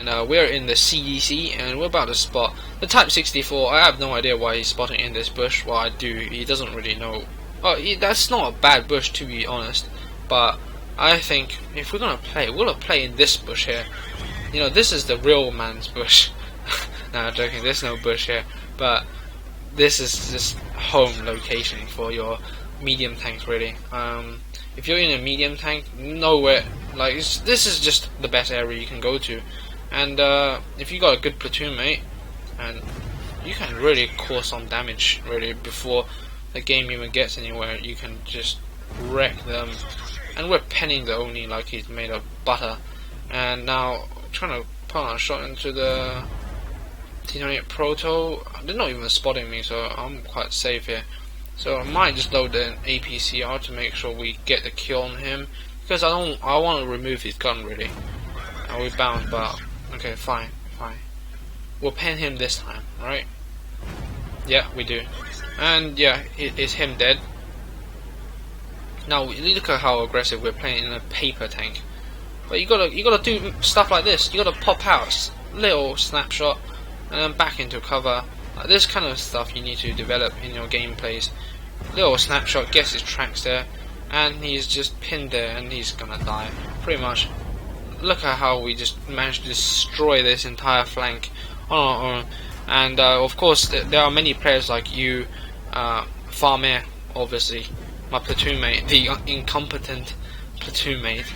and we're in the CDC, and we're about to spot the Type 64. I have no idea why he's spotting in this bush. Well, I do. He doesn't really know. Oh, that's not a bad bush, to be honest. But I think if we're gonna play, we're gonna play in this bush here. You know, this is the real man's bush. No, I'm joking. There's no bush here, but this is just home location for your medium tanks, really. If you're in a medium tank, nowhere like this is just the best area you can go to, and if you got a good platoon mate, and you can really cause some damage really before the game even gets anywhere. You can just wreck them, and we're penning the Oni like he's made of butter. And now trying to put on a shot into the T-28 Proto. They're not even spotting me, so I'm quite safe here. So I might just load an APCR to make sure we get the kill on him, because I want to remove his gun really. And we bounce, but okay, fine. We'll pen him this time, right? Yeah, we do. And yeah, is him dead. Now look at how aggressive we're playing in a paper tank. But you gotta do stuff like this. You gotta pop out, little snapshot, and then back into cover. Like this kind of stuff you need to develop in your gameplays. Little snapshot, gets his tracks there, and he's just pinned there, and he's gonna die, pretty much. Look at how we just managed to destroy this entire flank on our own. And of course, there are many players like you, Farmer, obviously, my platoon mate, the incompetent platoon mate.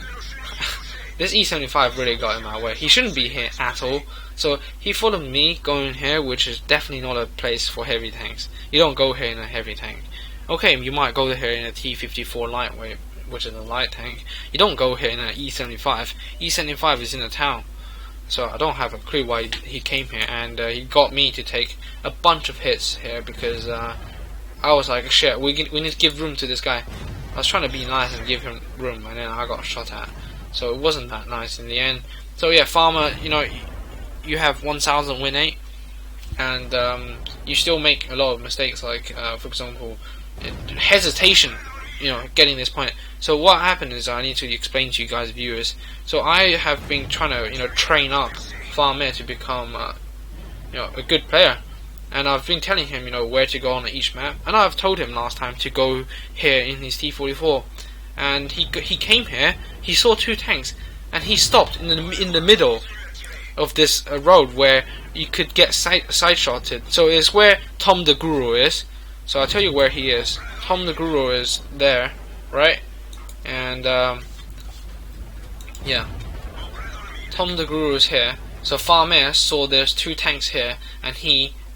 This E75 really got in my way. He shouldn't be here at all. So he followed me going here, which is definitely not a place for heavy tanks. You don't go here in a heavy tank. Okay, you might go here in a T-54 lightweight, which is a light tank. You don't go here in an E75. E75 is in a town. So I don't have a clue why he came here, and he got me to take a bunch of hits here because I was like, shit, we need to give room to this guy. I was trying to be nice and give him room, and then I got shot at. So it wasn't that nice in the end. So yeah, Farmer, you know, you have 1000 win rate, and you still make a lot of mistakes, like for example, hesitation, you know, getting this point. So what happened is, I need to explain to you guys, viewers. So I have been trying to, you know, train up Farmer to become you know, a good player, and I've been telling him, you know, where to go on each map, and I've told him last time to go here in his T-44, and he came here, he saw two tanks, and he stopped in the middle of this road where you could get side-shotted. So it's where Tom the Guru is. So I'll tell you where he is. Tom the Guru is there, right? And yeah, Tom the Guru is here. So Farmer saw there's two tanks here, and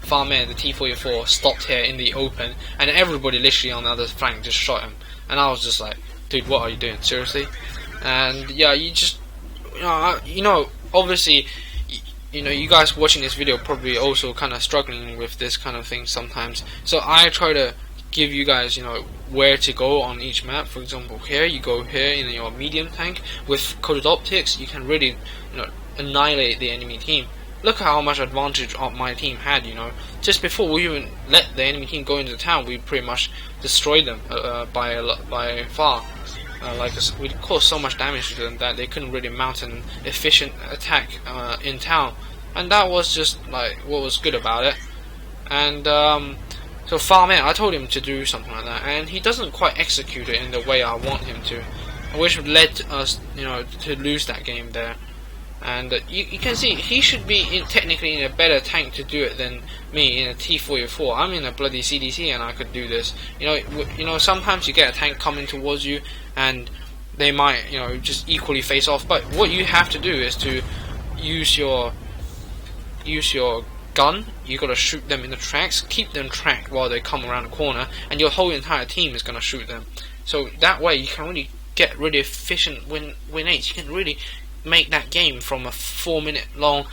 Farmer, the T-44, stopped here in the open, and everybody literally on the other flank just shot him. And I was just like, dude, what are you doing? Seriously? And yeah, you know, obviously, you know, you guys watching this video probably also kind of struggling with this kind of thing sometimes. So I try to give you guys, you know, where to go on each map. For example, here you go here in your medium tank with coded optics. You can really, you know, annihilate the enemy team. Look at how much advantage my team had. You know, just before we even let the enemy team go into the town, we pretty much destroyed them by far. Like we caused so much damage to them that they couldn't really mount an efficient attack in town, and that was just like what was good about it. And so Farmer, I told him to do something like that, and he doesn't quite execute it in the way I want him to, which led us, you know, to lose that game there. And you can see he should be technically in a better tank to do it than me in a T-44. I'm in a bloody CDC and I could do this. You know, sometimes you get a tank coming towards you and they might, you know, just equally face off. But what you have to do is to use your gun. You gotta shoot them in the tracks, keep them tracked while they come around the corner, and your whole entire team is gonna shoot them. So that way you can really get really efficient win rates. You can really make that game from a 4-minute long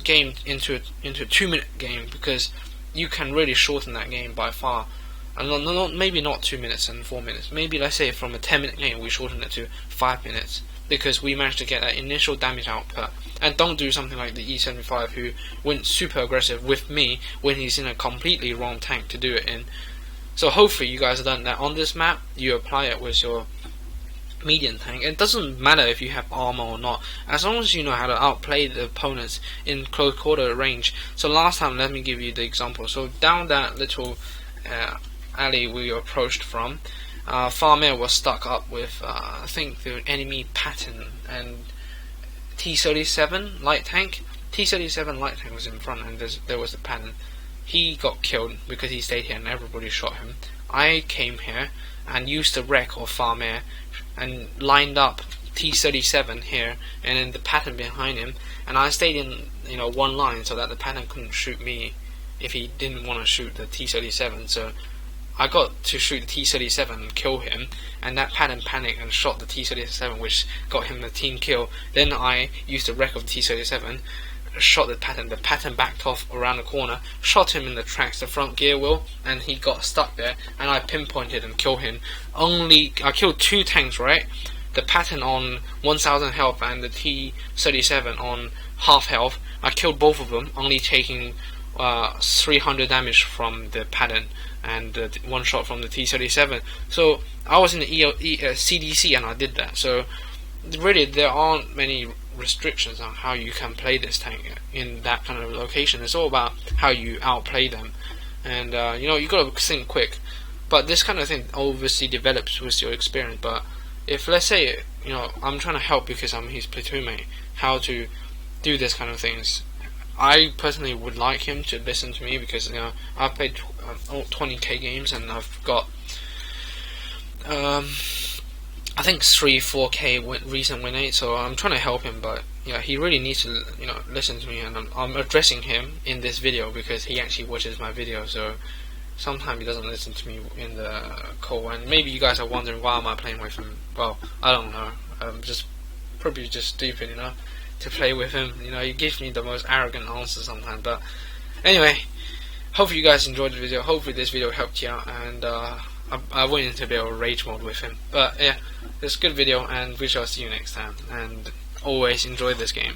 game into a 2-minute game, because you can really shorten that game by far. And maybe not 2 minutes and 4 minutes. Maybe, let's say, from a 10-minute game we shorten it to 5 minutes, because we managed to get that initial damage output. And don't do something like the E75, who went super aggressive with me when he's in a completely wrong tank to do it in. So hopefully you guys have done that on this map. You apply it with your medium tank. It doesn't matter if you have armor or not, as long as you know how to outplay the opponents in close quarter range. So last time, let me give you the example. So down that little alley we approached from, Farmer was stuck up with I think the enemy Patton and T-37 light tank. T-37 light tank was in front, and there was a Patton. He got killed because he stayed here and everybody shot him. I came here and used the wreck of Farmer and lined up T-37 here and then the Patton behind him, and I stayed in one line so that the Patton couldn't shoot me if he didn't want to shoot the T-37. So I got to shoot the T-37 and kill him, and that Patton panicked and shot the T-37, which got him the team kill. Then I used the wreck of the T-37, shot the Patton backed off around the corner, shot him in the tracks, the front gear wheel, and he got stuck there, and I pinpointed and killed him. I killed 2 tanks, right? The Patton on 1000 health and the T-37 on half health. I killed both of them, only taking 300 damage from the Patton and 1 shot from the T-37. So I was in the CDC and I did that. So really there aren't many restrictions on how you can play this tank in that kind of location. It's all about how you outplay them, and you gotta think quick. But this kind of thing obviously develops with your experience. But if, let's say, I'm trying to help because I'm his platoon mate, how to do this kind of things, I personally would like him to listen to me, because I've played 20k games and I've got I think 3-4k recent win rate, so I'm trying to help him. But yeah, he really needs to listen to me, and I'm addressing him in this video because he actually watches my video. So sometimes he doesn't listen to me in the call, and maybe you guys are wondering why am I playing with him. Well, I don't know. I'm probably just stupid, to play with him. He gives me the most arrogant answers sometimes. But anyway, hopefully you guys enjoyed the video. Hopefully this video helped you out, and I went into a bit of rage mode with him. But yeah, it's a good video, and we shall see you next time. And always enjoy this game.